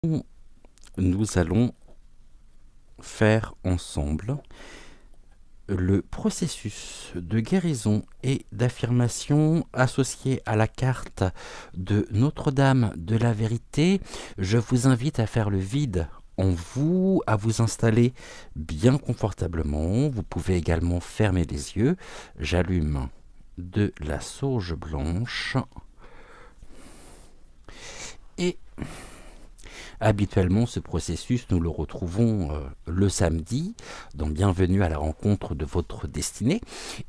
Nous allons faire ensemble le processus de guérison et d'affirmation associé à la carte de Notre-Dame de la Vérité. Je vous invite à faire le vide en vous, à vous installer bien confortablement. Vous pouvez également fermer les yeux. J'allume de la sauge blanche et habituellement, ce processus, nous le retrouvons le samedi dans Bienvenue à la rencontre de votre destinée.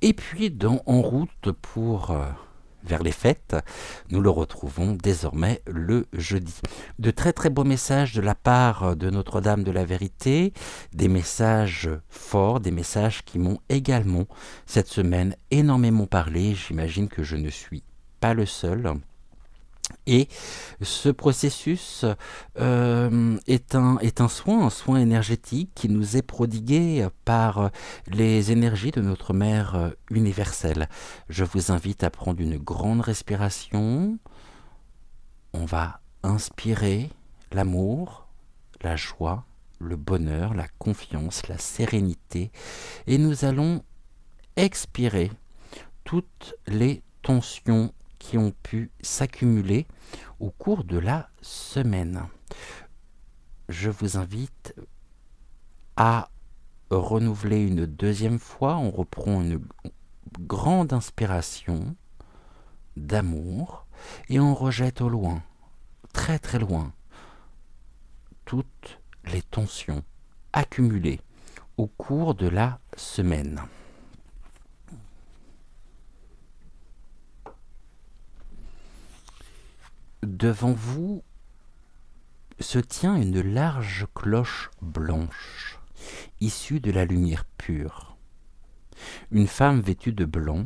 Et puis, dans En route pour vers les fêtes, nous le retrouvons désormais le jeudi. De très très beaux messages de la part de Notre-Dame de la Vérité, des messages forts, des messages qui m'ont également cette semaine énormément parlé. J'imagine que je ne suis pas le seul. Et ce processus est un soin énergétique qui nous est prodigué par les énergies de notre mère universelle. Je vous invite à prendre une grande respiration. On va inspirer l'amour, la joie, le bonheur, la confiance, la sérénité. Et nous allons expirer toutes les tensions qui ont pu s'accumuler au cours de la semaine. Je vous invite à renouveler une deuxième fois. On reprend une grande inspiration d'amour et on rejette au loin, très très loin, toutes les tensions accumulées au cours de la semaine. Devant vous se tient une large cloche blanche, issue de la lumière pure. Une femme vêtue de blanc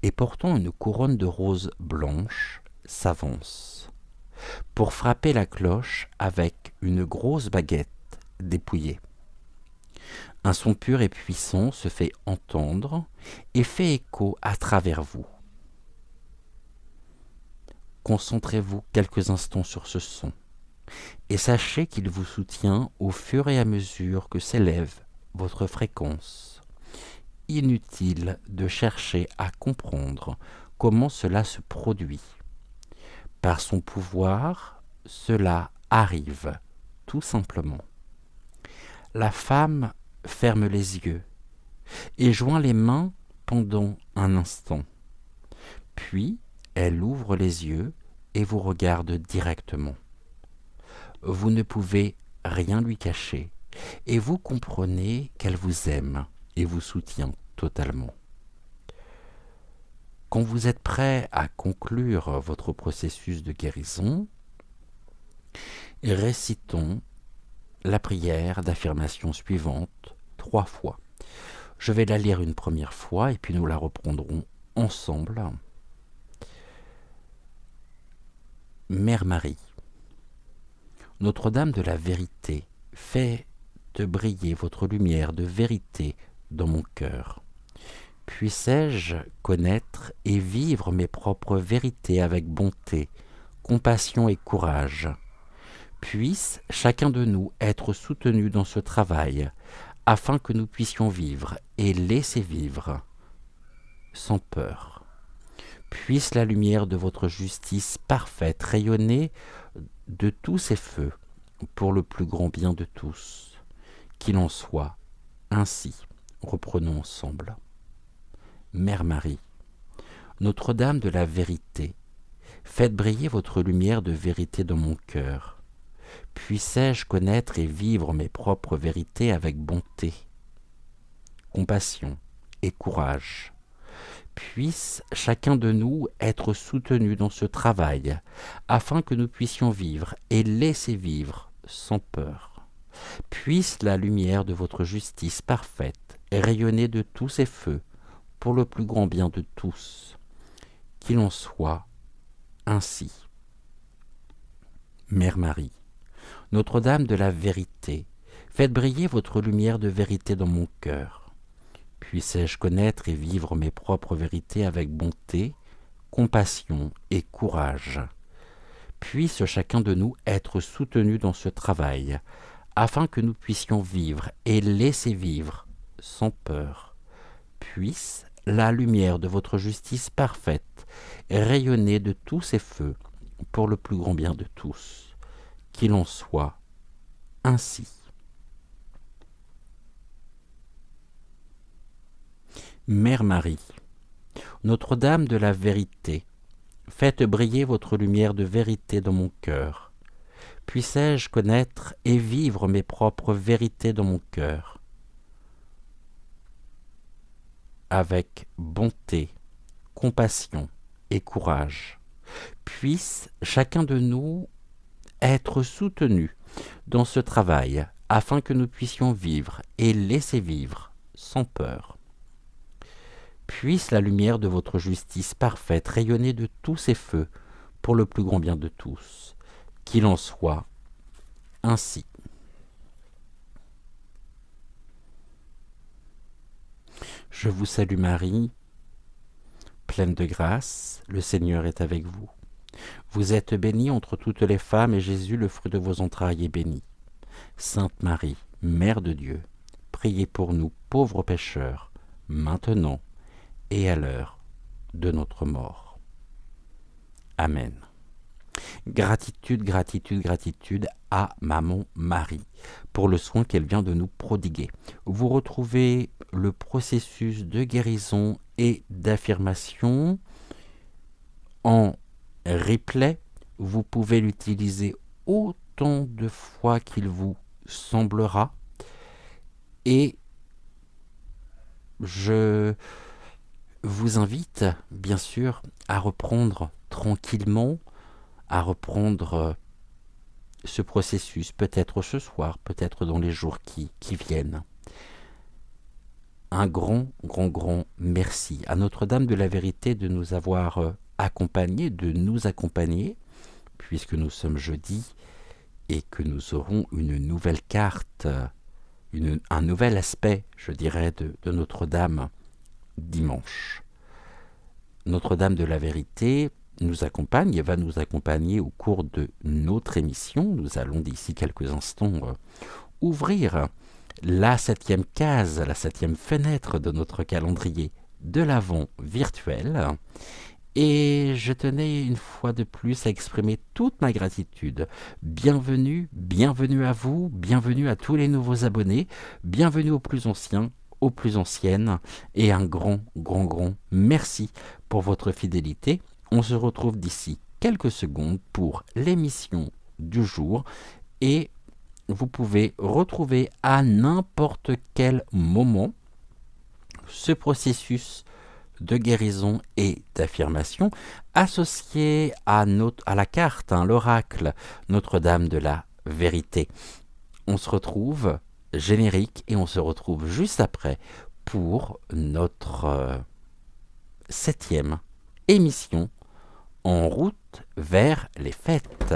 et portant une couronne de roses blanches s'avance pour frapper la cloche avec une grosse baguette dépouillée. Un son pur et puissant se fait entendre et fait écho à travers vous. Concentrez-vous quelques instants sur ce son et sachez qu'il vous soutient au fur et à mesure que s'élève votre fréquence. Inutile de chercher à comprendre comment cela se produit. Par son pouvoir, cela arrive tout simplement. La femme ferme les yeux et joint les mains pendant un instant. Puis, elle ouvre les yeux et vous regarde directement. Vous ne pouvez rien lui cacher et vous comprenez qu'elle vous aime et vous soutient totalement. Quand vous êtes prêt à conclure votre processus de guérison, récitons la prière d'affirmation suivante 3 fois. Je vais la lire une première fois et puis nous la reprendrons ensemble. Mère Marie, Notre-Dame de la Vérité, faites briller votre lumière de vérité dans mon cœur. Puissais-je connaître et vivre mes propres vérités avec bonté, compassion et courage. Puisse chacun de nous être soutenu dans ce travail, afin que nous puissions vivre et laisser vivre sans peur. Puisse la lumière de votre justice parfaite rayonner de tous ces feux pour le plus grand bien de tous. Qu'il en soit ainsi. Reprenons ensemble. Mère Marie, Notre-Dame de la Vérité, faites briller votre lumière de vérité dans mon cœur. Puissais-je connaître et vivre mes propres vérités avec bonté, compassion et courage. Puisse chacun de nous être soutenu dans ce travail, afin que nous puissions vivre et laisser vivre sans peur. Puisse la lumière de votre justice parfaite rayonner de tous ces feux, pour le plus grand bien de tous. Qu'il en soit ainsi. Mère Marie, Notre-Dame de la Vérité, faites briller votre lumière de vérité dans mon cœur. Puissais-je connaître et vivre mes propres vérités avec bonté, compassion et courage. Puisse chacun de nous être soutenu dans ce travail, afin que nous puissions vivre et laisser vivre sans peur. Puisse la lumière de votre justice parfaite rayonner de tous ces feux pour le plus grand bien de tous. Qu'il en soit ainsi. Mère Marie, Notre-Dame de la vérité, faites briller votre lumière de vérité dans mon cœur. Puissé-je connaître et vivre mes propres vérités dans mon cœur, avec bonté, compassion et courage. Puisse chacun de nous être soutenu dans ce travail, afin que nous puissions vivre et laisser vivre sans peur. Puisse la lumière de votre justice parfaite rayonner de tous ces feux pour le plus grand bien de tous. Qu'il en soit ainsi. Je vous salue Marie, pleine de grâce, le Seigneur est avec vous. Vous êtes bénie entre toutes les femmes, et Jésus, le fruit de vos entrailles, est béni. Sainte Marie, Mère de Dieu, priez pour nous pauvres pécheurs, maintenant et à l'heure de notre mort. Amen. Gratitude, gratitude, gratitude à Maman Marie pour le soin qu'elle vient de nous prodiguer. Vous retrouvez le processus de guérison et d'affirmation en replay. Vous pouvez l'utiliser autant de fois qu'il vous semblera. Et je vous invite, bien sûr, à reprendre tranquillement, à reprendre ce processus, peut-être ce soir, peut-être dans les jours qui viennent. Un grand merci à Notre-Dame de la Vérité de nous avoir accompagnés, de nous accompagner, puisque nous sommes jeudi et que nous aurons une nouvelle carte, un nouvel aspect, je dirais, de Notre-Dame dimanche. Notre-Dame de la Vérité nous accompagne et va nous accompagner au cours de notre émission. Nous allons d'ici quelques instants ouvrir la 7e case, la 7e fenêtre de notre calendrier de l'Avent virtuel. Et je tenais une fois de plus à exprimer toute ma gratitude. Bienvenue à vous, bienvenue à tous les nouveaux abonnés, bienvenue aux plus anciens, aux plus anciennes, et un grand merci pour votre fidélité. On se retrouve d'ici quelques secondes pour l'émission du jour, et vous pouvez retrouver à n'importe quel moment ce processus de guérison et d'affirmation associé à la carte, l'oracle Notre-Dame de la Vérité. On se retrouve générique et on se retrouve juste après pour notre 7e émission en route vers les fêtes.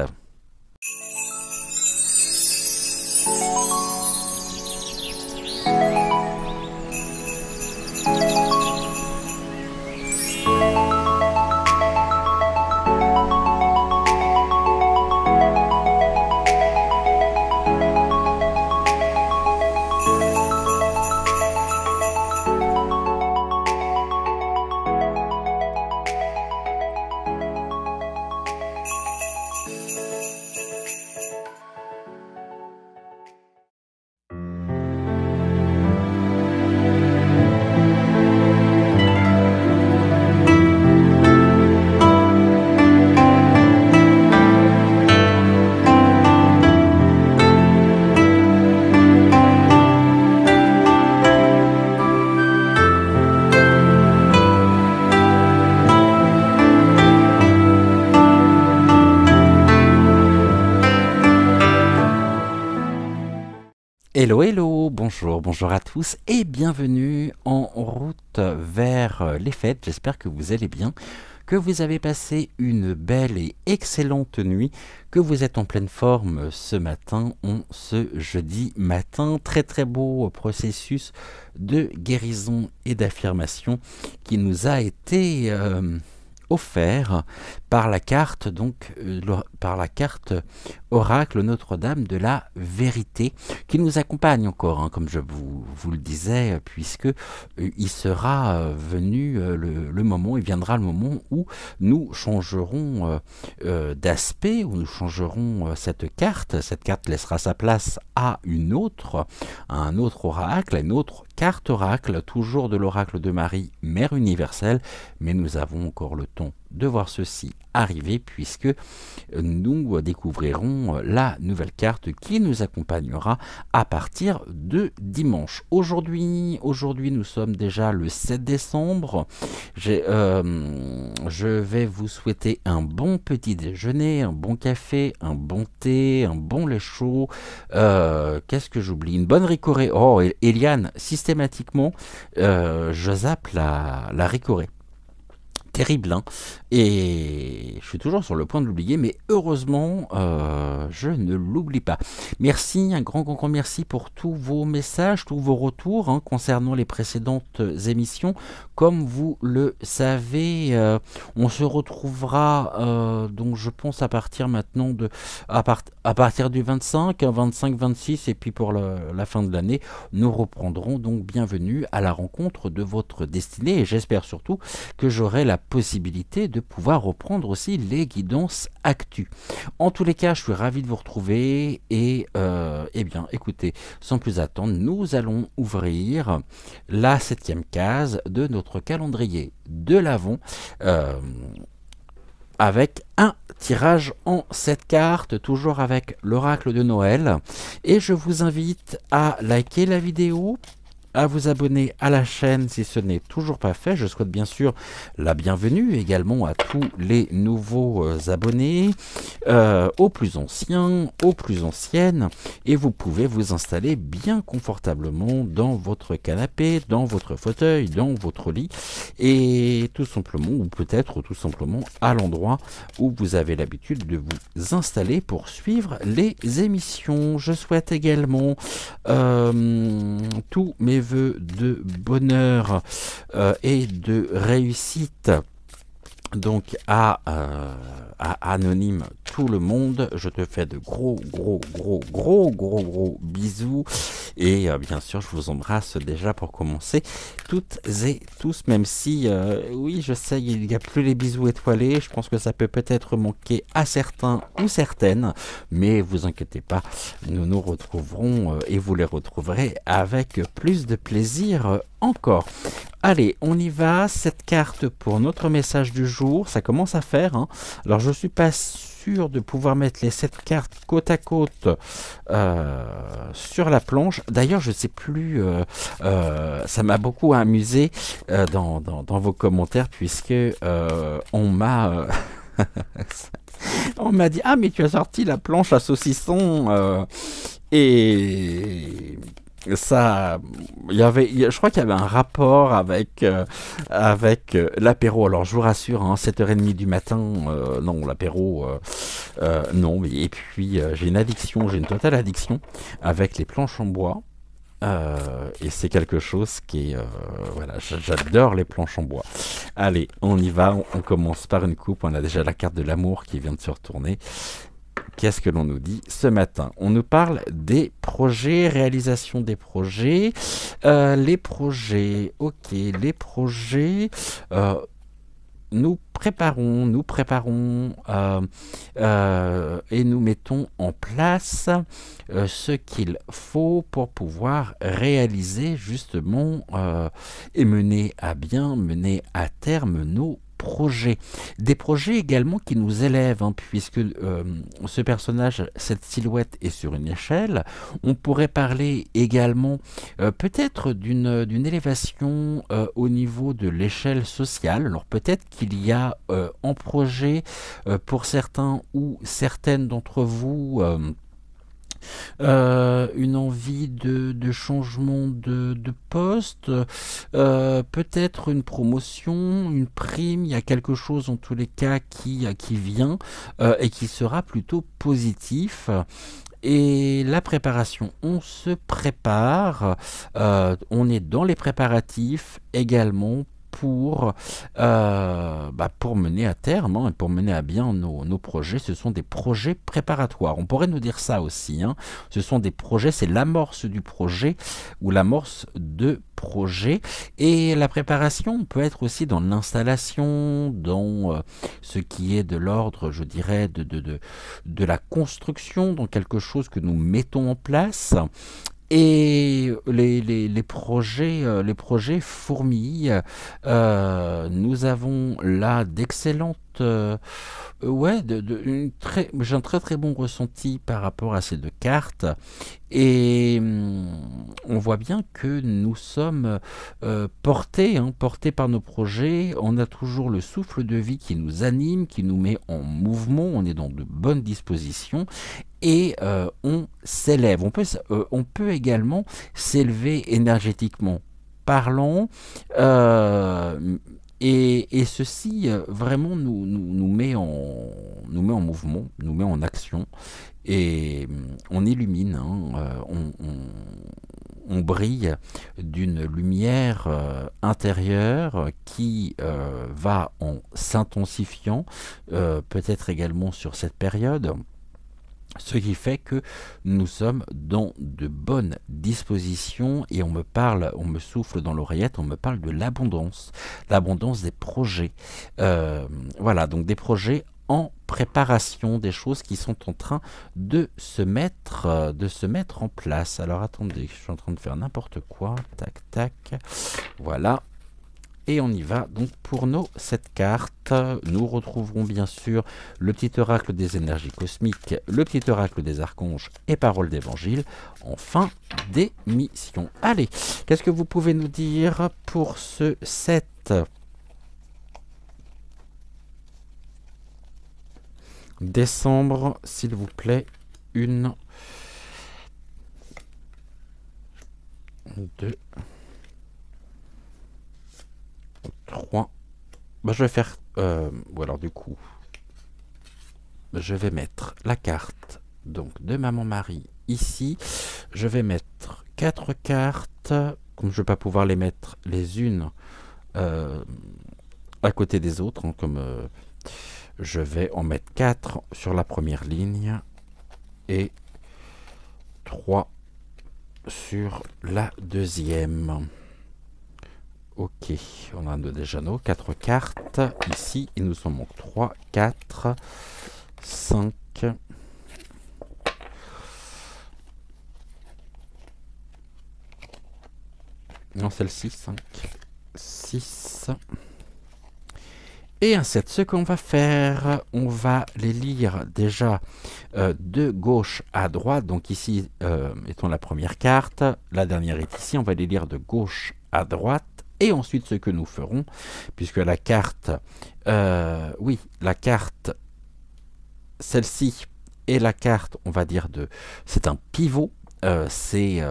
Hello, bonjour à tous et bienvenue en route vers les fêtes. J'espère que vous allez bien, que vous avez passé une belle et excellente nuit, que vous êtes en pleine forme ce matin, ce jeudi matin. Très beau processus de guérison et d'affirmation qui nous a été offert par la carte, donc par la carte Oracle Notre-Dame de la Vérité, qui nous accompagne encore, comme je vous le disais, puisque il sera venu le moment, il viendra le moment où nous changerons d'aspect, où nous changerons cette carte. Cette carte laissera sa place à un autre oracle, à une autre carte oracle, toujours de l'oracle de Marie, Mère universelle, mais nous avons encore le temps de voir ceci arriver, puisque nous découvrirons la nouvelle carte qui nous accompagnera à partir de dimanche. Aujourd'hui nous sommes déjà le 7 décembre. Je vais vous souhaiter un bon petit déjeuner, un bon café, un bon thé, un bon lait chaud. Qu'est-ce que j'oublie? Une bonne ricorée. Oh, Eliane, systématiquement, je zappe la ricorée. Terrible, et je suis toujours sur le point de l'oublier, mais heureusement, je ne l'oublie pas. Merci, un grand merci pour tous vos messages, tous vos retours concernant les précédentes émissions. Comme vous le savez, on se retrouvera, donc je pense à partir maintenant à partir du 25, 25, 26, et puis pour la fin de l'année, nous reprendrons. Donc bienvenue à la rencontre de votre destinée, et j'espère surtout que j'aurai la possibilité de pouvoir reprendre aussi les guidances actu. En tous les cas, je suis ravi de vous retrouver, et eh bien écoutez, sans plus attendre, nous allons ouvrir la 7e case de notre calendrier de l'Avent, avec un tirage en 7 cartes, toujours avec l'oracle de Noël. Et je vous invite à liker la vidéo, à vous abonner à la chaîne si ce n'est toujours pas fait. Je souhaite bien sûr la bienvenue également à tous les nouveaux abonnés, aux plus anciens, aux plus anciennes, et vous pouvez vous installer bien confortablement dans votre canapé, dans votre fauteuil, dans votre lit, et tout simplement, ou peut-être tout simplement à l'endroit où vous avez l'habitude de vous installer pour suivre les émissions. Je souhaite également tous mes vœux de bonheur et de réussite donc à Anonyme tout le monde. Je te fais de gros bisous, et bien sûr je vous embrasse déjà pour commencer toutes et tous, même si oui, je sais, il n'y a plus les bisous étoilés. Je pense que ça peut-être manquer à certains ou certaines, mais vous inquiétez pas, nous nous retrouverons et vous les retrouverez avec plus de plaisir encore. Allez, on y va. Cette carte pour notre message du jour, ça commence à faire. Alors je suis pas sûr de pouvoir mettre les 7 cartes côte à côte sur la planche. D'ailleurs, je sais plus, ça m'a beaucoup amusé dans vos commentaires, puisque on m'a on m'a dit: ah, mais tu as sorti la planche à saucisson, et ça, je crois qu'il y avait un rapport avec l'apéro. Alors je vous rassure, 7h30 du matin, non, l'apéro, non. Et puis j'ai une totale addiction avec les planches en bois. Et c'est quelque chose qui est voilà, j'adore les planches en bois. Allez, on y va, on commence par une coupe. On a déjà la carte de l'amour qui vient de se retourner. Qu'est-ce que l'on nous dit ce matin? On nous parle des projets, réalisation des projets, les projets, ok, les projets, nous préparons et nous mettons en place ce qu'il faut pour pouvoir réaliser justement et mener à bien, mener à terme nos projets. Des projets également qui nous élèvent, puisque ce personnage, cette silhouette est sur une échelle. On pourrait parler également peut-être d'une élévation au niveau de l'échelle sociale. Alors peut-être qu'il y a en projet pour certains ou certaines d'entre vous une envie de changement de poste, peut-être une promotion, une prime. Il y a quelque chose en tous les cas qui vient et qui sera plutôt positif. Et la préparation, on se prépare, on est dans les préparatifs également pour mener à terme, hein, et pour mener à bien nos projets. Ce sont des projets préparatoires. On pourrait nous dire ça aussi, hein. Ce sont des projets, c'est l'amorce du projet ou l'amorce de projet. Et la préparation peut être aussi dans l'installation, dans ce qui est de l'ordre, je dirais, de la construction, dans quelque chose que nous mettons en place. Et les projets fourmillent. Nous avons là d'excellentes... ouais, j'ai un très très bon ressenti par rapport à ces deux cartes. Et on voit bien que nous sommes portés, hein, portés par nos projets. On a toujours le souffle de vie qui nous anime, qui nous met en mouvement. On est dans de bonnes dispositions. Et on s'élève. On peut également s'élever énergétiquement parlant. Et ceci vraiment nous met en mouvement, nous met en action. Et on illumine, hein, on brille d'une lumière intérieure qui va en s'intensifiant, peut-être également sur cette période. Ce qui fait que nous sommes dans de bonnes dispositions et on me souffle dans l'oreillette, on me parle de l'abondance des projets. Voilà, donc des projets en préparation, des choses qui sont en train de se mettre en place. Alors attendez, je suis en train de faire n'importe quoi. Tac, tac. Voilà. Et on y va donc pour nos 7 cartes. Nous retrouverons bien sûr le petit oracle des énergies cosmiques, le petit oracle des archanges et paroles d'évangile en fin d'émission. Allez, qu'est-ce que vous pouvez nous dire pour ce 7 décembre, s'il vous plaît? 1, 2, 3. Je vais faire... ou alors du coup, je vais mettre la carte donc de Maman Marie ici. Je vais mettre 4 cartes. Comme je ne vais pas pouvoir les mettre les unes à côté des autres, hein, comme je vais en mettre 4 sur la première ligne et 3 sur la deuxième. Ok, on a déjà nos 4 cartes. Ici, il nous en manque 3, 4, 5. Non, celle-ci, 5, 6. Et un 7. Ce qu'on va faire, on va les lire déjà de gauche à droite. Donc ici, étant la première carte, la dernière est ici. On va les lire de gauche à droite. Et ensuite, ce que nous ferons, puisque la carte, oui, la carte, celle-ci est la carte, on va dire, c'est un pivot. C'est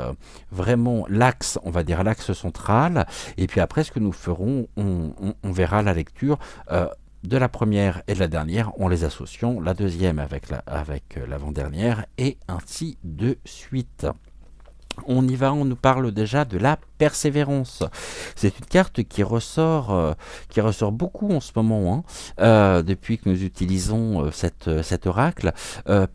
vraiment l'axe, on va dire l'axe central. Et puis après, ce que nous ferons, on verra la lecture de la première et de la dernière en les associant, la deuxième avec l'avant-dernière, et ainsi de suite. On y va, on nous parle déjà de la persévérance. C'est une carte qui ressort beaucoup en ce moment, hein, depuis que nous utilisons cet oracle.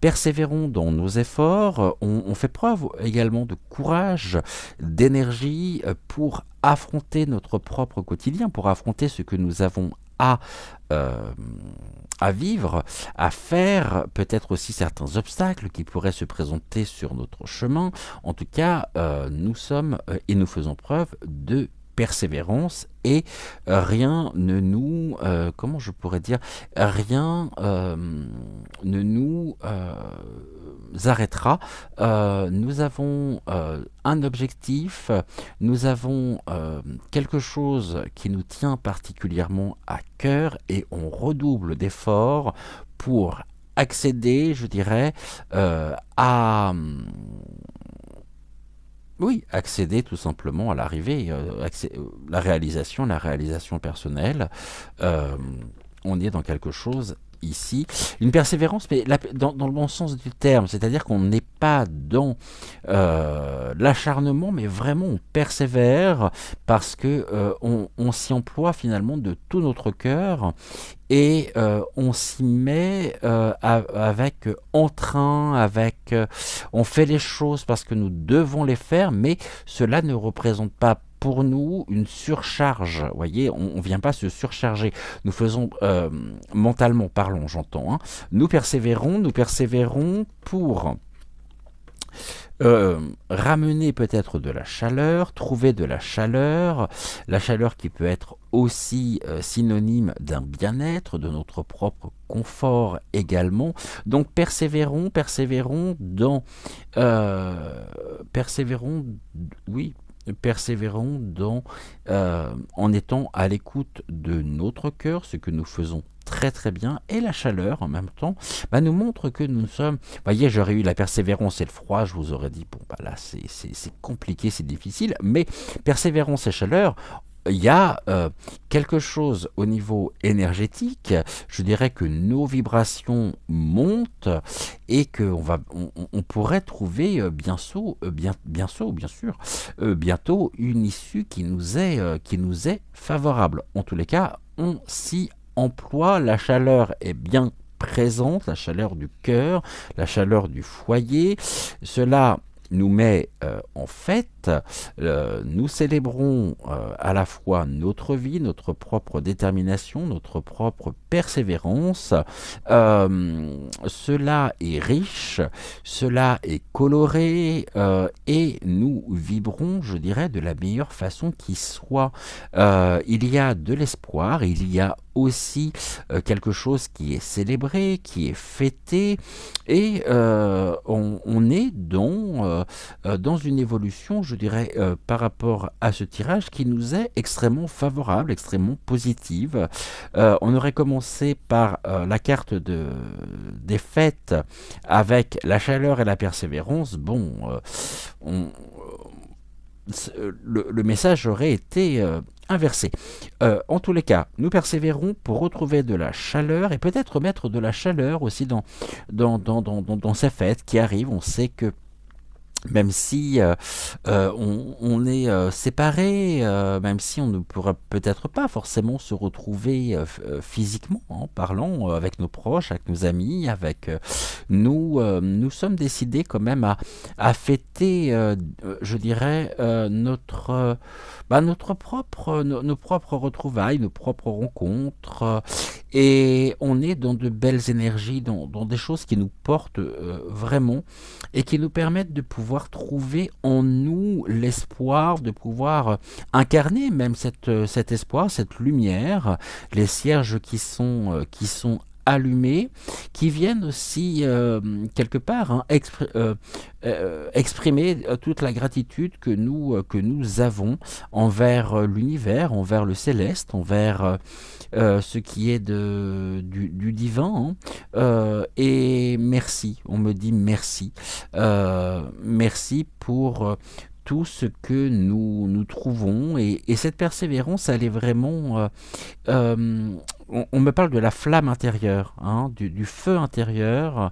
Persévérons dans nos efforts. On fait preuve également de courage, d'énergie pour affronter notre propre quotidien, pour affronter ce que nous avons à vivre, à faire, peut-être aussi certains obstacles qui pourraient se présenter sur notre chemin. En tout cas, nous sommes et nous faisons preuve de persévérance et rien ne nous, comment je pourrais dire, rien ne nous arrêtera. Nous avons un objectif, nous avons quelque chose qui nous tient particulièrement à cœur et on redouble d'efforts pour accéder, je dirais, oui, accéder tout simplement à l'arrivée, la réalisation personnelle. on est dans quelque chose ici, une persévérance, mais dans le bon sens du terme, c'est-à-dire qu'on n'est pas dans l'acharnement, mais vraiment on persévère parce que on s'y emploie finalement de tout notre cœur et on s'y met avec entrain, on fait les choses parce que nous devons les faire, mais cela ne représente pas pour nous une surcharge. Vous voyez, on ne vient pas se surcharger. Nous faisons, mentalement parlons, j'entends, hein, nous persévérons pour ramener peut-être de la chaleur, trouver de la chaleur qui peut être aussi synonyme d'un bien-être, de notre propre confort également. Donc persévérons oui, persévérons en étant à l'écoute de notre cœur, ce que nous faisons très très bien, et la chaleur en même temps nous montre que nous sommes, vous voyez, j'aurais eu la persévérance et le froid, je vous aurais dit, bon là c'est compliqué, c'est difficile, mais persévérance et chaleur, il y a quelque chose au niveau énergétique, je dirais que nos vibrations montent et on pourrait trouver bientôt une issue qui nous est favorable. En tous les cas, on s'y emploie, la chaleur est bien présente, la chaleur du cœur, la chaleur du foyer, cela nous met en fête, nous célébrons à la fois notre vie, notre propre détermination, notre propre persévérance. Cela est riche, cela est coloré et nous vibrons, je dirais, de la meilleure façon qui soit. Il y a de l'espoir, il y a aussi quelque chose qui est célébré, qui est fêté, et on est dans une évolution, je dirais, par rapport à ce tirage qui nous est extrêmement favorable, extrêmement positive. On aurait commencé par la carte des fêtes avec la chaleur et la persévérance. Bon, le message aurait été inversé. En tous les cas, nous persévérons pour retrouver de la chaleur et peut-être mettre de la chaleur aussi dans ces fêtes qui arrivent. On sait que même si on est séparés, même si on ne pourra peut-être pas forcément se retrouver physiquement, en parlant avec nos proches, avec nos amis, avec nous sommes décidés quand même à fêter, je dirais, nos propres retrouvailles, nos propres rencontres, et on est dans de belles énergies, dans des choses qui nous portent vraiment et qui nous permettent de pouvoir trouver en nous l'espoir, de pouvoir incarner même cet espoir, cette lumière, les cierges qui sont allumés, qui viennent aussi quelque part exprimer toute la gratitude que nous avons envers l'univers, envers le céleste, envers ce qui est du divin, et merci, on me dit merci, merci pour tout ce que nous trouvons, et cette persévérance, elle est vraiment on me parle de la flamme intérieure, hein, du feu intérieur,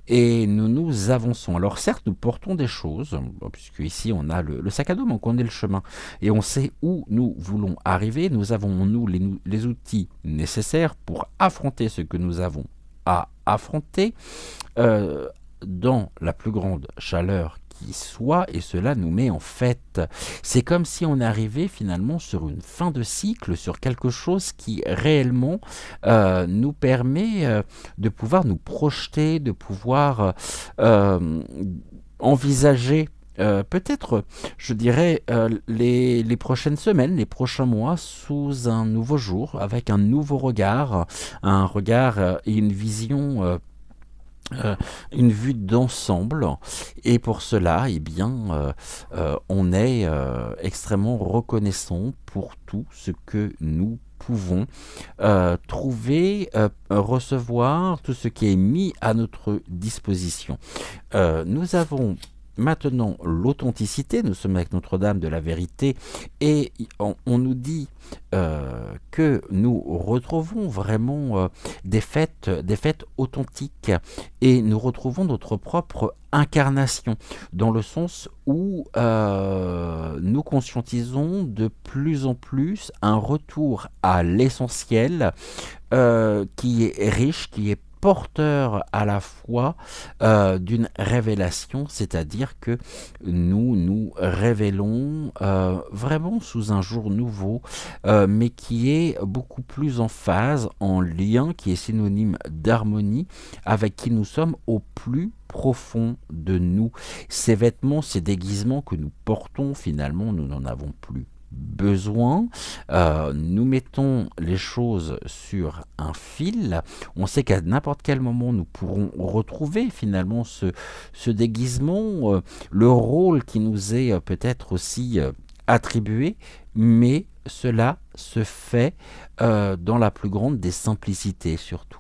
et nous avançons. Alors certes, nous portons des choses, puisque ici on a le sac à dos, mais on connaît le chemin, et on sait où nous voulons arriver. Nous avons en nous les outils nécessaires pour affronter ce que nous avons à affronter dans la plus grande chaleur qui soit, et cela nous met en fête. C'est comme si on arrivait finalement sur une fin de cycle, sur quelque chose qui réellement nous permet de pouvoir nous projeter, de pouvoir envisager peut-être, je dirais, les prochaines semaines, les prochains mois sous un nouveau jour, avec un nouveau regard, et une vision une vue d'ensemble, et pour cela, eh bien, on est extrêmement reconnaissant pour tout ce que nous pouvons trouver, recevoir, tout ce qui est mis à notre disposition. Nous avons maintenant, l'authenticité, nous sommes avec Notre-Dame de la vérité, et on nous dit que nous retrouvons vraiment des fêtes authentiques, et nous retrouvons notre propre incarnation, dans le sens où nous conscientisons de plus en plus un retour à l'essentiel, qui est riche, qui est porteur à la fois d'une révélation, c'est-à-dire que nous nous révélons vraiment sous un jour nouveau, mais qui est beaucoup plus en phase, en lien, qui est synonyme d'harmonie, avec qui nous sommes au plus profond de nous. Ces vêtements, ces déguisements que nous portons, finalement, nous n'en avons plus besoin. Nous mettons les choses sur un fil. On sait qu'à n'importe quel moment nous pourrons retrouver finalement ce déguisement, le rôle qui nous est peut-être aussi attribué, mais cela se fait dans la plus grande des simplicités surtout.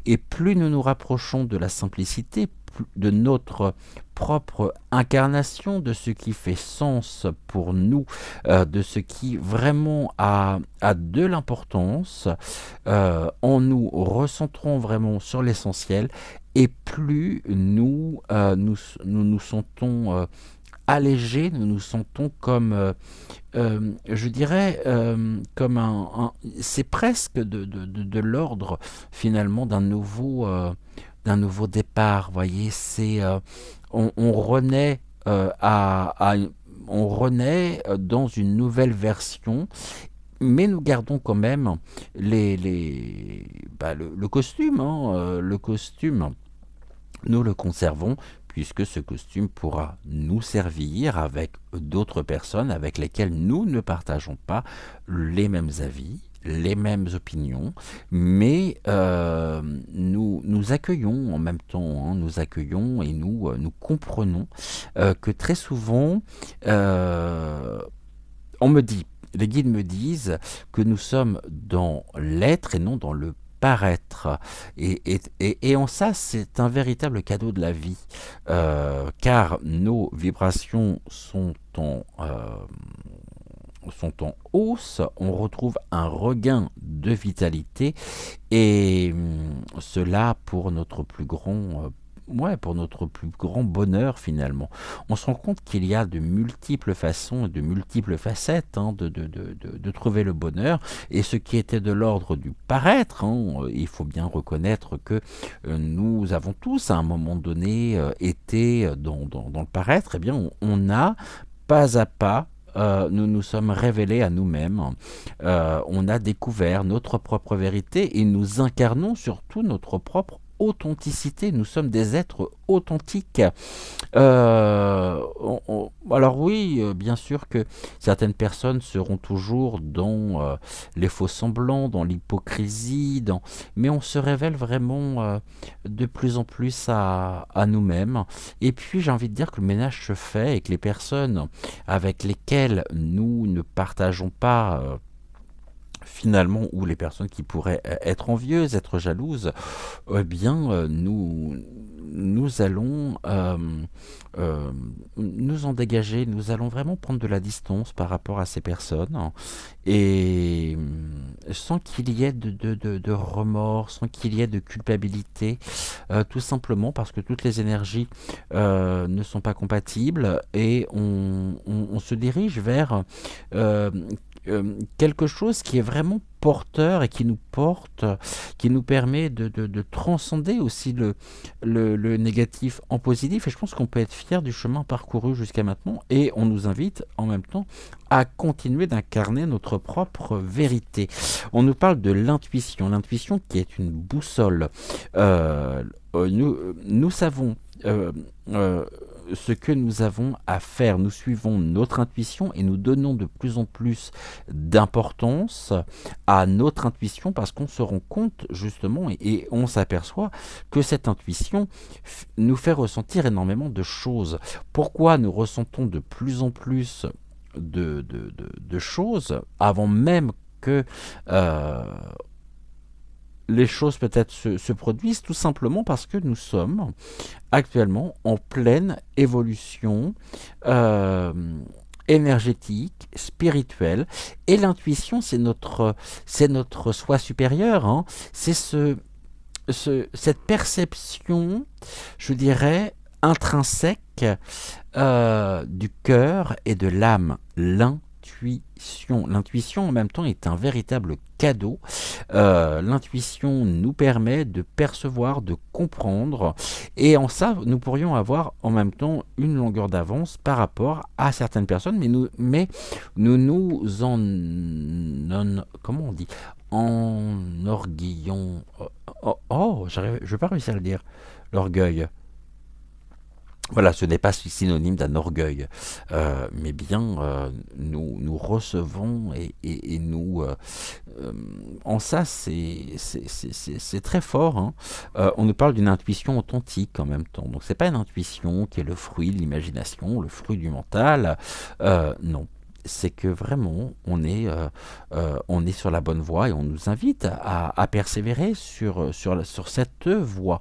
Et plus nous nous rapprochons de la simplicité, de notre propre incarnation, de ce qui fait sens pour nous, de ce qui vraiment a de l'importance, en nous recentrons vraiment sur l'essentiel, et plus nous sentons allégés, nous nous sentons comme, je dirais, comme c'est presque de l'ordre finalement d'un nouveau départ. Voyez, c'est on renaît on renaît dans une nouvelle version, mais nous gardons quand même le costume, hein, le costume. Nous le conservons, puisque ce costume pourra nous servir avec d'autres personnes avec lesquelles nous ne partageons pas les mêmes avis, les mêmes opinions, mais nous accueillons en même temps, hein, nous accueillons et nous comprenons que très souvent, on me dit, les guides me disent que nous sommes dans l'être et non dans le paraître. Et en ça, c'est un véritable cadeau de la vie, car nos vibrations sont en hausse, on retrouve un regain de vitalité, et cela pour notre plus grand pour notre plus grand bonheur finalement. On se rend compte qu'il y a de multiples façons et de multiples facettes, hein, de trouver le bonheur, et ce qui était de l'ordre du paraître, hein, il faut bien reconnaître que nous avons tous à un moment donné été dans le paraître. Eh bien on a pas à pas, nous nous sommes révélés à nous-mêmes, on a découvert notre propre vérité, et nous incarnons surtout notre propre authenticité. Nous sommes des êtres authentiques. Alors oui, bien sûr que certaines personnes seront toujours dans les faux semblants, dans l'hypocrisie, mais on se révèle vraiment de plus en plus à nous-mêmes. Et puis j'ai envie de dire que le ménage se fait, et que les personnes avec lesquelles nous ne partageons pas finalement, ou les personnes qui pourraient être envieuses, être jalouses, eh bien, nous allons nous en dégager, nous allons vraiment prendre de la distance par rapport à ces personnes, et sans qu'il y ait de remords, sans qu'il y ait de culpabilité, tout simplement parce que toutes les énergies ne sont pas compatibles, et on se dirige vers quelque chose qui est vraiment porteur, et qui nous porte, qui nous permet de transcender aussi le négatif en positif. Et je pense qu'on peut être fier du chemin parcouru jusqu'à maintenant, et on nous invite en même temps à continuer d'incarner notre propre vérité. On nous parle de l'intuition qui est une boussole. Nous savons ce que nous avons à faire. Nous suivons notre intuition, et nous donnons de plus en plus d'importance à notre intuition, parce qu'on se rend compte justement, et on s'aperçoit que cette intuition nous fait ressentir énormément de choses. Pourquoi nous ressentons de plus en plus de choses avant même que les choses peut-être se produisent tout simplement parce que nous sommes actuellement en pleine évolution euh, énergétique, spirituelle, et l'intuition, c'est notre soi supérieur, hein. C'est cette perception, je dirais, intrinsèque du cœur et de l'âme, l'intuition. L'intuition, en même temps, est un véritable cadeau. L'intuition nous permet de percevoir, de comprendre, et en ça, nous pourrions avoir en même temps une longueur d'avance par rapport à certaines personnes, mais nous comment on dit, en orgueillons. Je vais pas réussir à le dire. L'orgueil. Voilà, ce n'est pas synonyme d'un orgueil, mais bien nous recevons et nous... en ça, c'est très fort, hein. On nous parle d'une intuition authentique en même temps. Donc c'est pas une intuition qui est le fruit de l'imagination, le fruit du mental. Non. C'est que vraiment on est sur la bonne voie et on nous invite à persévérer sur cette voie,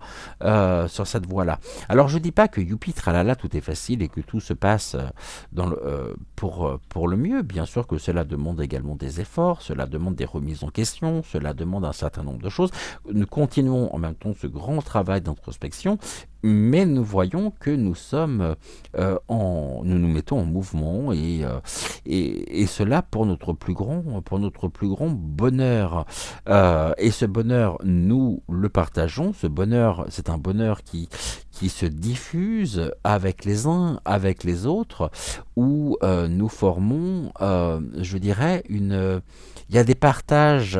sur cette voie-là. Alors je dis pas que youpi tralala tout est facile et que tout se passe pour le mieux. Bien sûr que cela demande également des efforts, cela demande des remises en question, cela demande un certain nombre de choses. Nous continuons en même temps ce grand travail d'introspection, mais nous voyons que nous nous mettons en mouvement et cela pour notre plus grand bonheur. Et ce bonheur, nous le partageons. Ce bonheur, c'est un bonheur qui se diffuse avec les uns, avec les autres, où nous formons, je dirais, il y a des partages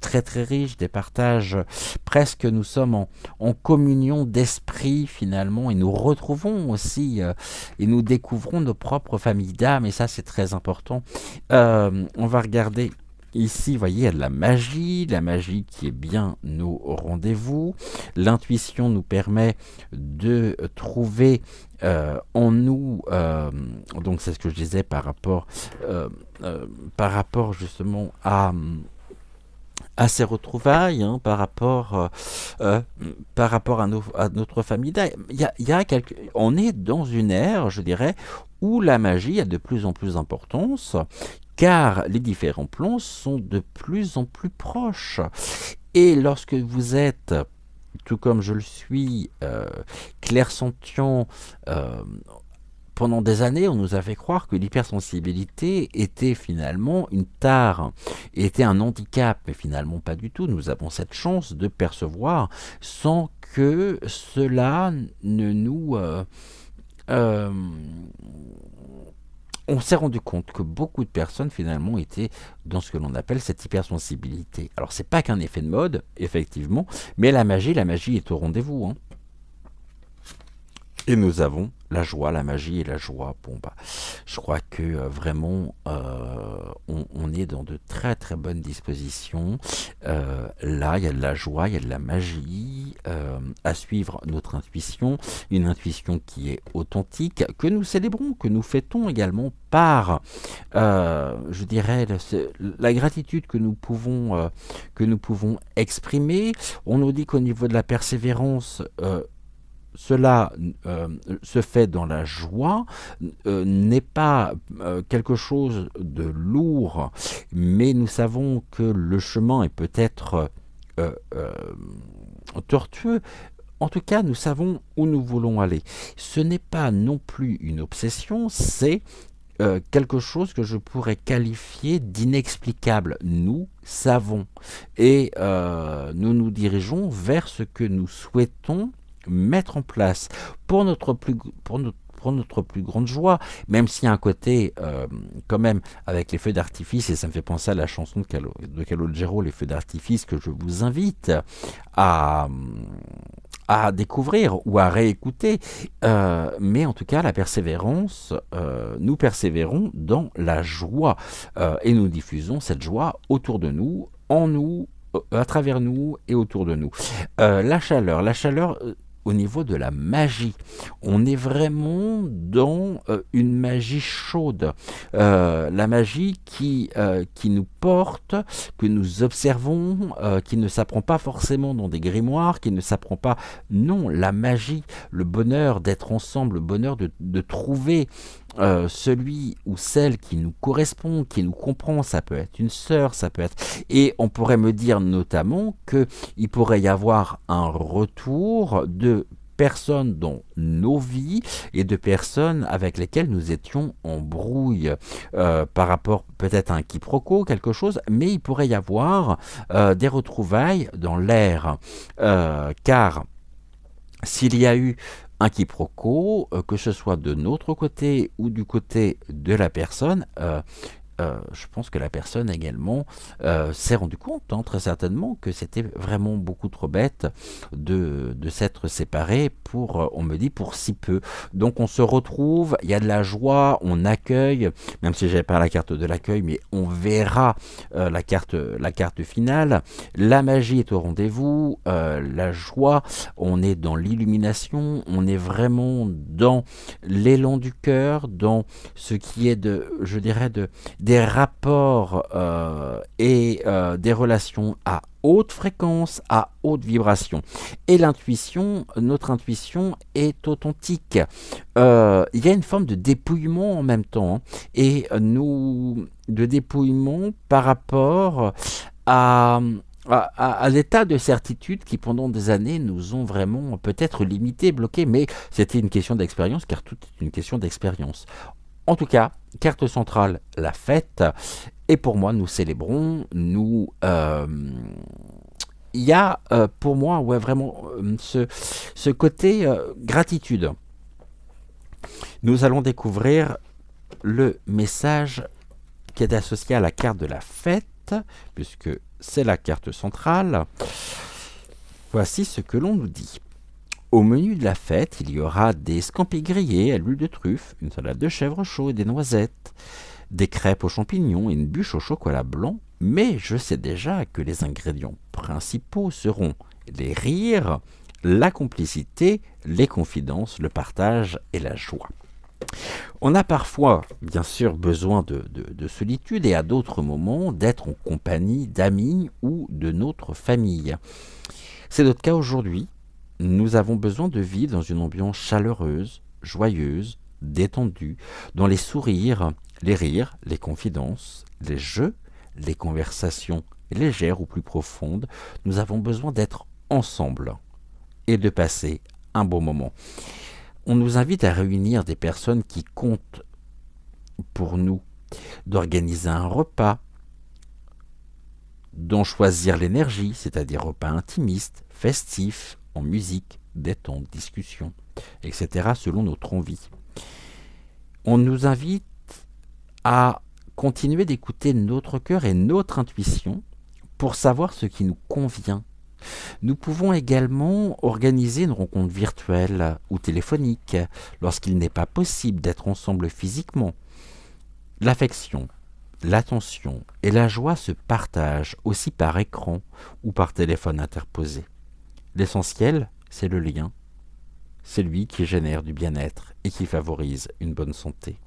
très très riches, des partages presque, nous sommes en communion d'esprit finalement, et nous retrouvons aussi, et nous découvrons nos propres familles d'âme, et ça c'est très important. On va regarder ici, vous voyez, il y a de la magie qui est bien nos rendez-vous. L'intuition nous permet de trouver en nous, donc c'est ce que je disais par rapport justement à ces retrouvailles, hein, par rapport à notre famille. On est dans une ère, je dirais, où la magie a de plus en plus d'importance, car les différents plans sont de plus en plus proches. Et lorsque vous êtes, tout comme je le suis, clairsentient, pendant des années, on nous a fait croire que l'hypersensibilité était finalement une tare, était un handicap, mais finalement pas du tout. Nous avons cette chance de percevoir sans que cela ne nous... euh, on s'est rendu compte que beaucoup de personnes finalement étaient dans ce que l'on appelle cette hypersensibilité. Alors c'est pas qu'un effet de mode, effectivement, mais la magie est au rendez-vous, hein. Et nous avons la joie, la magie et la joie. Bon, bah, je crois que vraiment, on est dans de très très bonnes dispositions. Là, il y a de la joie, il y a de la magie à suivre notre intuition. Une intuition qui est authentique, que nous célébrons, que nous fêtons également par, je dirais, la gratitude que nous pouvons exprimer. On nous dit qu'au niveau de la persévérance, cela se fait dans la joie, n'est pas quelque chose de lourd, mais nous savons que le chemin est peut-être tortueux. En tout cas, nous savons où nous voulons aller. Ce n'est pas non plus une obsession, c'est quelque chose que je pourrais qualifier d'inexplicable. Nous savons et nous nous dirigeons vers ce que nous souhaitons mettre en place pour notre plus grande joie, même s'il y a un côté quand même avec les feux d'artifice, et ça me fait penser à la chanson de Calogero, les feux d'artifice, que je vous invite à découvrir ou à réécouter, mais en tout cas la persévérance, nous persévérons dans la joie, et nous diffusons cette joie autour de nous, en nous, à travers nous et autour de nous. La chaleur, au niveau de la magie. On est vraiment dans une magie chaude. La magie qui nous porte, que nous observons, qui ne s'apprend pas forcément dans des grimoires, qui ne s'apprend pas... Non, la magie, le bonheur d'être ensemble, le bonheur de trouver celui ou celle qui nous correspond, qui nous comprend, ça peut être une sœur, ça peut être... Et on pourrait me dire notamment qu'il pourrait y avoir un retour de personnes dans nos vies et de personnes avec lesquelles nous étions en brouille par rapport peut-être à un quiproquo, quelque chose, mais il pourrait y avoir des retrouvailles dans l'air. Car s'il y a eu un quiproquo, que ce soit de notre côté ou du côté de la personne, je pense que la personne également s'est rendu compte, hein, très certainement, que c'était vraiment beaucoup trop bête de s'être séparés pour, on me dit, pour si peu. Donc on se retrouve, il y a de la joie, on accueille, même si j'avais pas la carte de l'accueil, mais on verra la carte finale. La magie est au rendez-vous, la joie, on est dans l'illumination, on est vraiment dans l'élan du cœur, dans ce qui est je dirais, des rapports et des relations à haute fréquence, à haute vibration. Et l'intuition, notre intuition est authentique. Il y a une forme de dépouillement en même temps, hein, et de dépouillement par rapport à l'état de certitude qui pendant des années nous ont vraiment peut-être limités, bloqués, mais c'était une question d'expérience, car tout est une question d'expérience. En tout cas, carte centrale, la fête, et pour moi, nous célébrons, il y a pour moi ouais, vraiment ce côté gratitude. Nous allons découvrir le message qui est associé à la carte de la fête, puisque c'est la carte centrale. Voici ce que l'on nous dit. Au menu de la fête, il y aura des scampis grillés à l'huile de truffe, une salade de chèvre chaud et des noisettes, des crêpes aux champignons et une bûche au chocolat blanc, mais je sais déjà que les ingrédients principaux seront les rires, la complicité, les confidences, le partage et la joie. On a parfois, bien sûr, besoin de solitude et à d'autres moments d'être en compagnie d'amis ou de notre famille. C'est notre cas aujourd'hui. Nous avons besoin de vivre dans une ambiance chaleureuse, joyeuse, détendue, dans les sourires, les rires, les confidences, les jeux, les conversations légères ou plus profondes. Nous avons besoin d'être ensemble et de passer un bon moment. On nous invite à réunir des personnes qui comptent pour nous, d'organiser un repas, d'en choisir l'énergie, c'est-à-dire repas intimiste, festif, en musique, détente, discussion, etc., selon notre envie. On nous invite à continuer d'écouter notre cœur et notre intuition pour savoir ce qui nous convient. Nous pouvons également organiser une rencontre virtuelle ou téléphonique lorsqu'il n'est pas possible d'être ensemble physiquement. L'affection, l'attention et la joie se partagent aussi par écran ou par téléphone interposé. L'essentiel, c'est le lien. C'est lui qui génère du bien-être et qui favorise une bonne santé.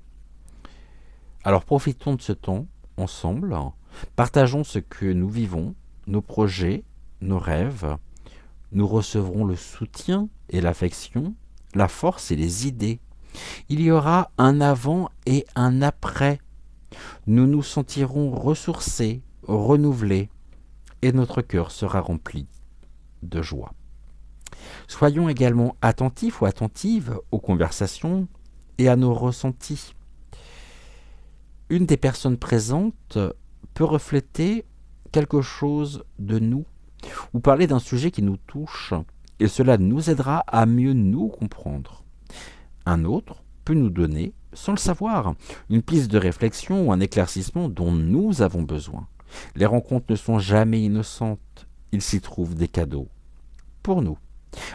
Alors profitons de ce temps ensemble, partageons ce que nous vivons, nos projets, nos rêves. Nous recevrons le soutien et l'affection, la force et les idées. Il y aura un avant et un après. Nous nous sentirons ressourcés, renouvelés, et notre cœur sera rempli de joie. Soyons également attentifs ou attentives aux conversations et à nos ressentis. Une des personnes présentes peut refléter quelque chose de nous ou parler d'un sujet qui nous touche, et cela nous aidera à mieux nous comprendre. Un autre peut nous donner, sans le savoir, une piste de réflexion ou un éclaircissement dont nous avons besoin. Les rencontres ne sont jamais innocentes, il s'y trouve des cadeaux pour nous.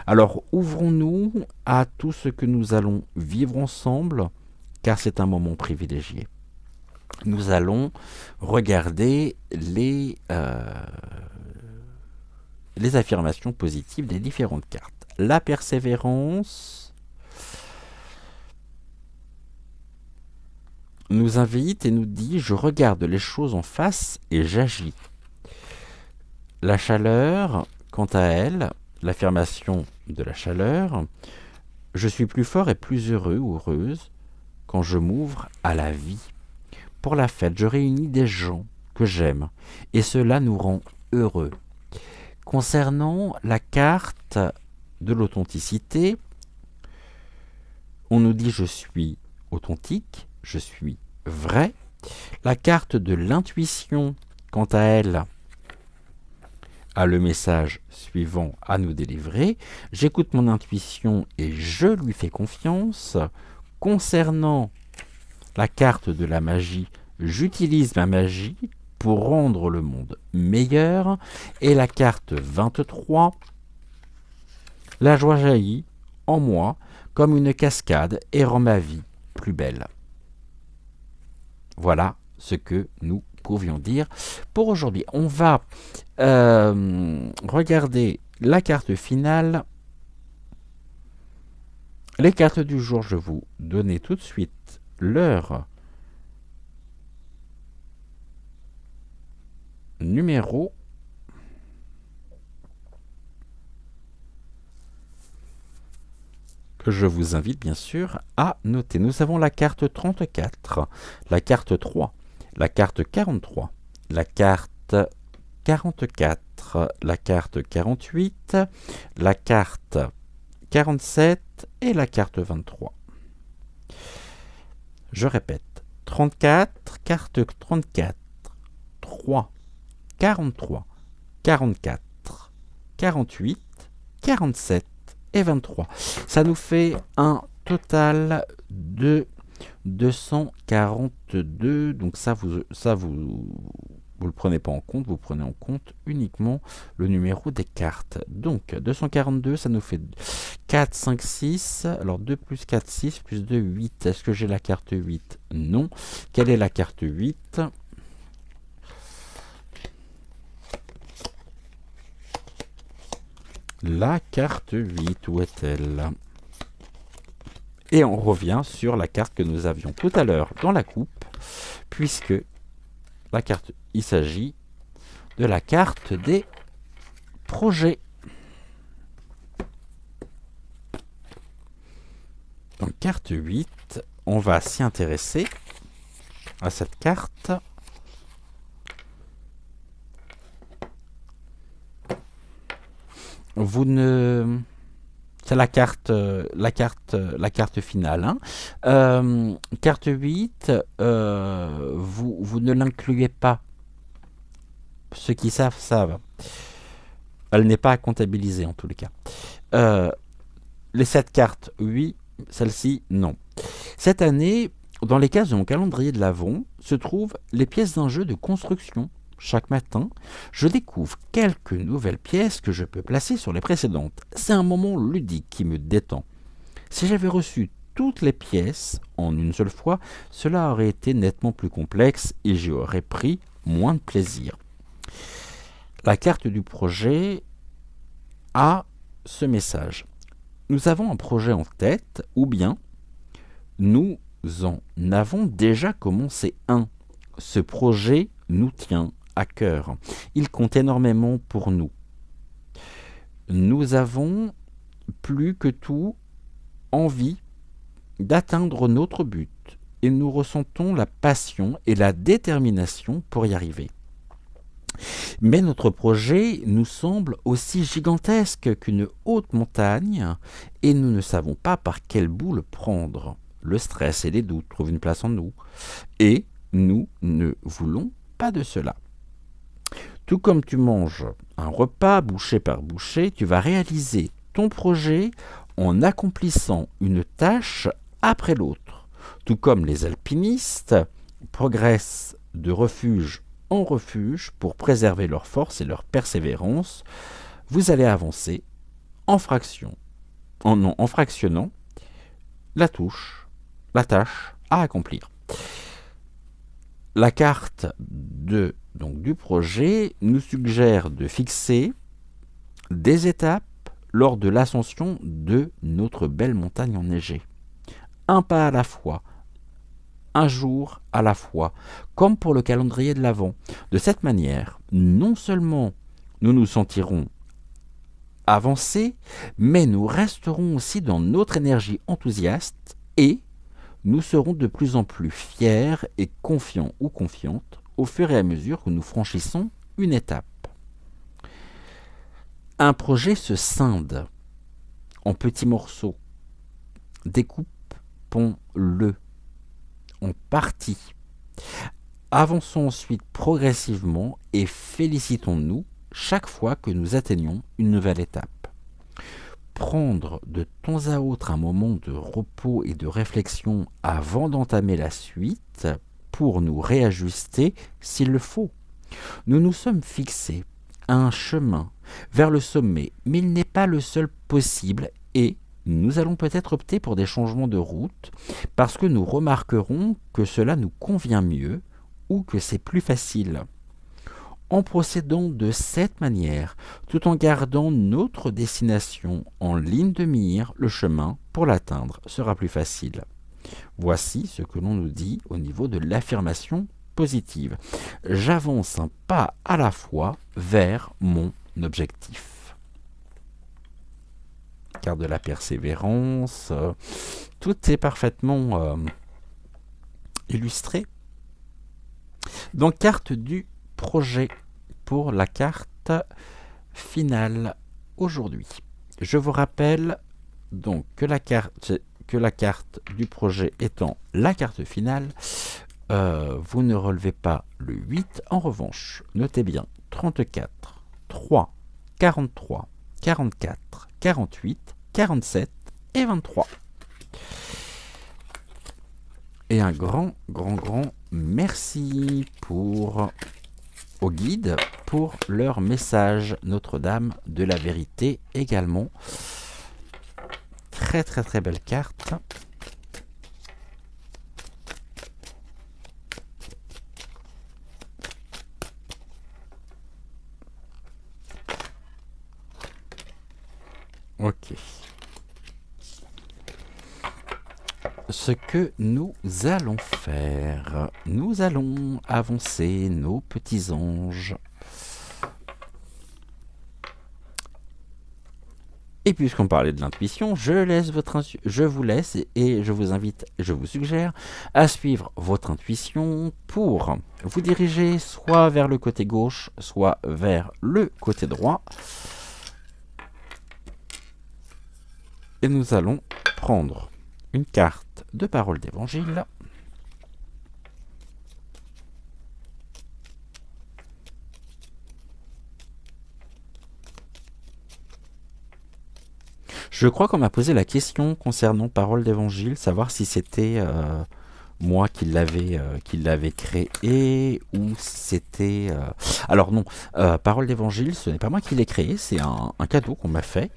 Alors ouvrons-nous à tout ce que nous allons vivre ensemble, car c'est un moment privilégié. Nous allons regarder les affirmations positives des différentes cartes. la persévérance nous invite et nous dit « Je regarde les choses en face et j'agis ». La chaleur, quant à elle, l'affirmation de la chaleur, « Je suis plus fort et plus heureux ou heureuse quand je m'ouvre à la vie. Pour la fête, je réunis des gens que j'aime et cela nous rend heureux. » Concernant la carte de l'authenticité, on nous dit « Je suis authentique », « Je suis vrai ». La carte de l'intuition, quant à elle, a le message suivant à nous délivrer. « J'écoute mon intuition et je lui fais confiance ». Concernant la carte de la magie, « J'utilise ma magie pour rendre le monde meilleur ». Et la carte 23, « La joie jaillit en moi comme une cascade et rend ma vie plus belle ». Voilà ce que nous pouvions dire pour aujourd'hui. On va regarder la carte finale. Les cartes du jour, je vais vous donner tout de suite leur numéro. Que je vous invite bien sûr à noter. Nous avons la carte 34, la carte 3, la carte 43, la carte 44, la carte 48, la carte 47 et la carte 23. Je répète, 34, carte 34, 3, 43, 44, 48, 47 et 23. Ça nous fait un total de 242. Donc ça vous le prenez pas en compte, vous prenez en compte uniquement le numéro des cartes. Donc 242, ça nous fait 4, 5, 6. Alors 2 plus 4, 6, plus 2, 8. Est-ce que j'ai la carte 8? Non. Quelle est la carte 8? La carte 8, où est-elle? Et on revient sur la carte que nous avions tout à l'heure dans la coupe, puisque la carte, il s'agit de la carte des projets. Donc carte 8, on va s'y intéresser à cette carte. Vous ne... C'est la carte finale. Hein. Carte 8, vous ne l'incluez pas. Ceux qui savent, savent. Elle n'est pas à comptabiliser en tous les cas. Les 7 cartes, oui. Celle-ci, non. Cette année, dans les cases de mon calendrier de l'Avent, se trouvent les pièces d'un jeu de construction. Chaque matin, je découvre quelques nouvelles pièces que je peux placer sur les précédentes. C'est un moment ludique qui me détend. Si j'avais reçu toutes les pièces en une seule fois, cela aurait été nettement plus complexe et j'y aurais pris moins de plaisir. La carte du projet a ce message. Nous avons un projet en tête ou bien nous en avons déjà commencé un. Ce projet nous tient à cœur. Il compte énormément pour nous. Nous avons plus que tout envie d'atteindre notre but et nous ressentons la passion et la détermination pour y arriver. Mais notre projet nous semble aussi gigantesque qu'une haute montagne et nous ne savons pas par quel bout le prendre. Le stress et les doutes trouvent une place en nous et nous ne voulons pas de cela. Tout comme tu manges un repas bouchée par bouchée, tu vas réaliser ton projet en accomplissant une tâche après l'autre. Tout comme les alpinistes progressent de refuge en refuge pour préserver leur force et leur persévérance, vous allez avancer en fractionnant la tâche à accomplir. La carte du projet nous suggère de fixer des étapes lors de l'ascension de notre belle montagne enneigée. Un pas à la fois, un jour à la fois, comme pour le calendrier de l'Avent. De cette manière, non seulement nous nous sentirons avancés, mais nous resterons aussi dans notre énergie enthousiaste et nous serons de plus en plus fiers et confiants ou confiantes au fur et à mesure que nous franchissons une étape. Un projet se scinde en petits morceaux. Découpons-le en parties. Avançons ensuite progressivement et félicitons-nous chaque fois que nous atteignons une nouvelle étape. Prendre de temps à autre un moment de repos et de réflexion avant d'entamer la suite pour nous réajuster s'il le faut. Nous nous sommes fixés à un chemin vers le sommet, mais il n'est pas le seul possible et nous allons peut-être opter pour des changements de route parce que nous remarquerons que cela nous convient mieux ou que c'est plus facile. En procédant de cette manière, tout en gardant notre destination en ligne de mire, le chemin pour l'atteindre sera plus facile. Voici ce que l'on nous dit au niveau de l'affirmation positive. J'avance un pas à la fois vers mon objectif. Carte de la persévérance, tout est parfaitement illustré. Donc, carte du projet pour la carte finale aujourd'hui. Je vous rappelle donc que la carte du projet étant la carte finale, vous ne relevez pas le 8. En revanche, notez bien 34, 3, 43, 44, 48, 47 et 23. Et un grand merci au guide pour leur message Notre-Dame de la Vérité également. Très belle carte. Ok. Ce que nous allons faire, nous allons avancer nos petits anges. Et puisqu'on parlait de l'intuition, je vous laisse et je vous invite, je vous suggère à suivre votre intuition pour vous diriger soit vers le côté gauche, soit vers le côté droit. Et nous allons prendre une carte de parole d'évangile. Je crois qu'on m'a posé la question concernant parole d'évangile, savoir si c'était moi qui l'avais créé ou c'était... Alors non, parole d'évangile, ce n'est pas moi qui l'ai créé, c'est un cadeau qu'on m'a fait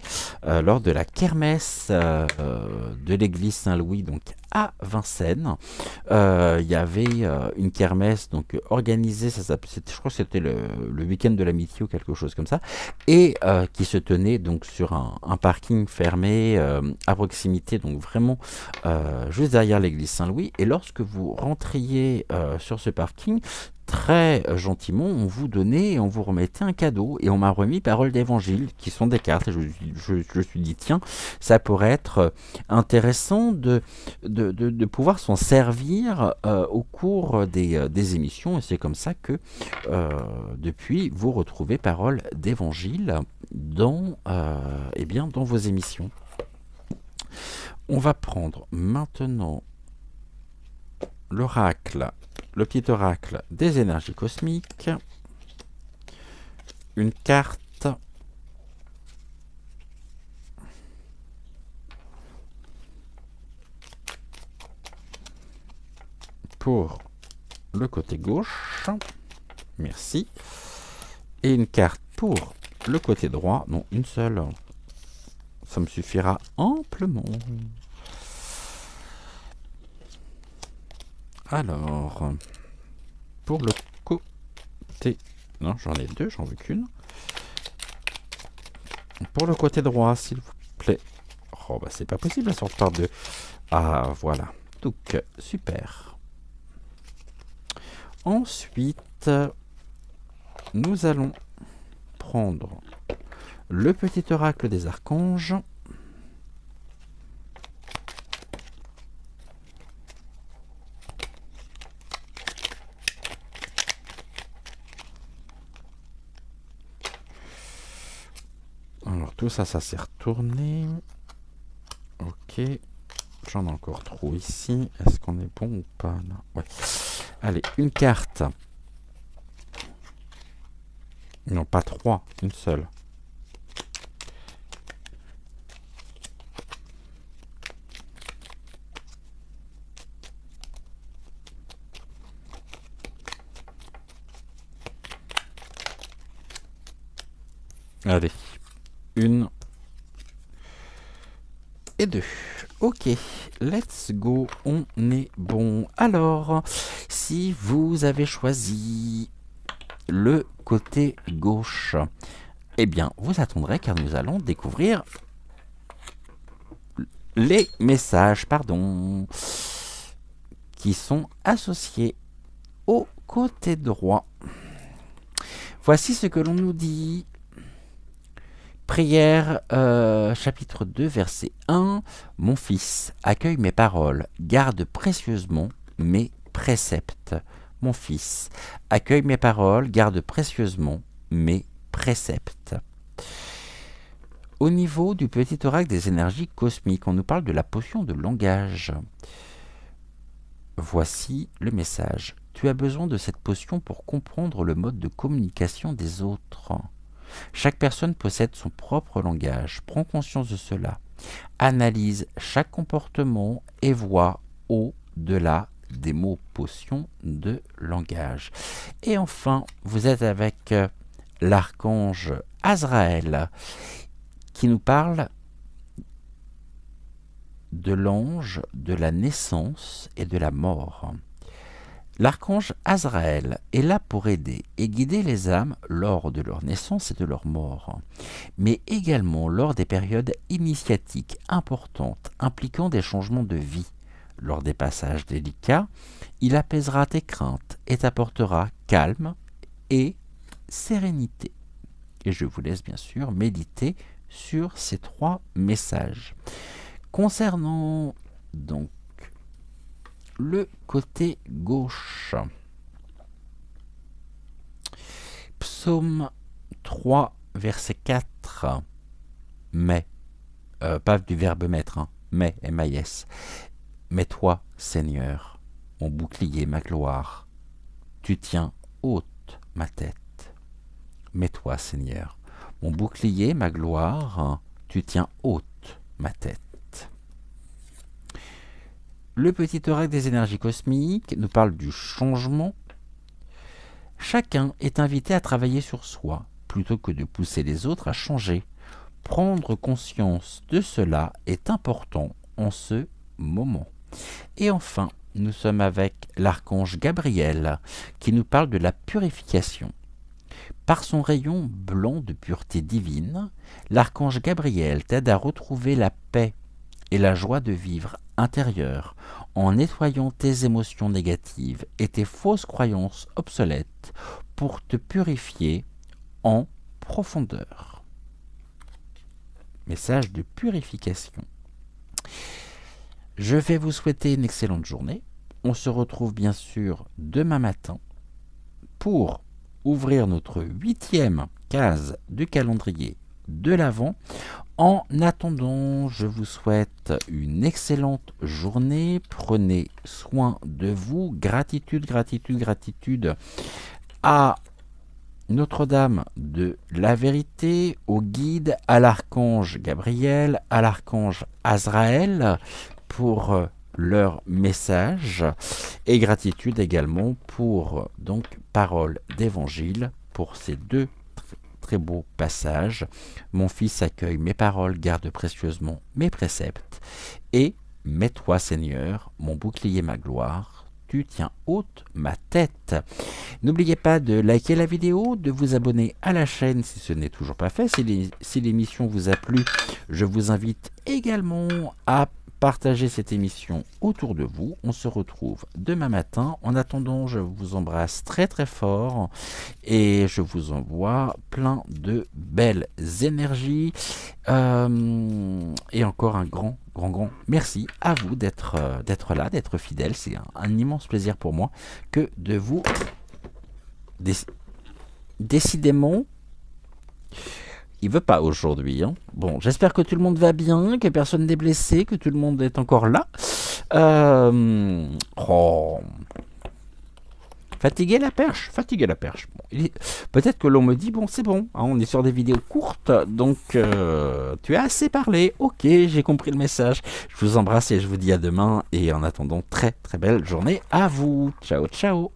lors de la kermesse de l'église Saint-Louis, donc à Vincennes. Il y avait une kermesse donc organisée, je crois que c'était le week-end de l'amitié ou quelque chose comme ça, et qui se tenait donc sur un parking fermé à proximité, donc vraiment juste derrière l'église Saint-Louis. Et lorsque vous rentriez sur ce parking, très gentiment, on vous donnait et on vous remettait un cadeau. Et on m'a remis Paroles d'Évangile, qui sont des cartes. Et je me suis dit, tiens, ça pourrait être intéressant de pouvoir s'en servir au cours des émissions. Et c'est comme ça que, depuis, vous retrouvez Paroles d'Évangile dans vos émissions. On va prendre maintenant l'oracle, le petit oracle des énergies cosmiques, une carte pour le côté gauche, merci, et une carte pour le côté droit, non, une seule, ça me suffira amplement. Alors, pour le côté... Non, j'en ai deux, j'en veux qu'une. Pour le côté droit, s'il vous plaît. Oh, bah c'est pas possible, la sorte par deux. Ah, voilà. Donc, super. Ensuite, nous allons prendre le petit oracle des archanges. Alors tout ça, ça s'est retourné. Ok. J'en ai encore trop ici. Est-ce qu'on est bon ou pas là? Ouais. Allez, une carte. Non, pas trois, une seule. Allez, une et deux. Ok, let's go, on est bon. Alors, si vous avez choisi le côté gauche, eh bien, vous attendrez car nous allons découvrir les messages, qui sont associés au côté droit. Voici ce que l'on nous dit. Prière, chapitre 2, verset 1. Mon fils, accueille mes paroles, garde précieusement mes préceptes. Mon fils, accueille mes paroles, garde précieusement mes préceptes. Au niveau du petit oracle des énergies cosmiques, on nous parle de la potion de langage. Voici le message. Tu as besoin de cette potion pour comprendre le mode de communication des autres. Chaque personne possède son propre langage. Prends conscience de cela. Analyse chaque comportement et vois au-delà des mots potion de langage. Et enfin, vous êtes avec l'archange Azraël qui nous parle de l'ange de la naissance et de la mort. L'archange Azraël est là pour aider et guider les âmes lors de leur naissance et de leur mort, mais également lors des périodes initiatiques importantes impliquant des changements de vie. Lors des passages délicats, il apaisera tes craintes et t'apportera calme et sérénité. Et je vous laisse bien sûr méditer sur ces trois messages. Concernant donc le côté gauche, Psaume 3, verset 4, mais, pas du verbe mettre, hein, mais, M-A-I-S, mais toi, Seigneur, mon bouclier, ma gloire, tu tiens haute ma tête. Mais toi, Seigneur, mon bouclier, ma gloire, tu tiens haute ma tête. Le petit oracle des énergies cosmiques nous parle du changement. Chacun est invité à travailler sur soi, plutôt que de pousser les autres à changer. Prendre conscience de cela est important en ce moment. Et enfin, nous sommes avec l'archange Gabriel, qui nous parle de la purification. Par son rayon blanc de pureté divine, l'archange Gabriel t'aide à retrouver la paix et la joie de vivre intérieure en nettoyant tes émotions négatives et tes fausses croyances obsolètes pour te purifier en profondeur. Message de purification. Je vais vous souhaiter une excellente journée. On se retrouve bien sûr demain matin pour ouvrir notre 8e case du calendrier de l'Avent. En attendant, je vous souhaite une excellente journée. Prenez soin de vous. Gratitude, gratitude, gratitude à Notre-Dame de la Vérité, au guide, à l'archange Gabriel, à l'archange Azraël pour leur message, et gratitude également pour donc Parole d'Évangile pour ces deux très beaux passages. Mon fils accueille mes paroles, garde précieusement mes préceptes, et mets-toi Seigneur, mon bouclier, ma gloire, actu tient haute ma tête. N'oubliez pas de liker la vidéo, de vous abonner à la chaîne si ce n'est toujours pas fait. Si l'émission vous a plu, je vous invite également à partager cette émission autour de vous. On se retrouve demain matin. En attendant, je vous embrasse très très fort et je vous envoie plein de belles énergies. Et encore un grand merci à vous d'être là, d'être fidèle. C'est un immense plaisir pour moi que de vous... Décidément, il veut pas aujourd'hui. Hein. Bon, j'espère que tout le monde va bien, que personne n'est blessé, que tout le monde est encore là. Fatiguer la perche. Bon, peut-être que l'on me dit, bon, c'est bon, hein, on est sur des vidéos courtes, donc tu as assez parlé. Ok, j'ai compris le message. Je vous embrasse et je vous dis à demain. Et en attendant, très très belle journée à vous. Ciao, ciao.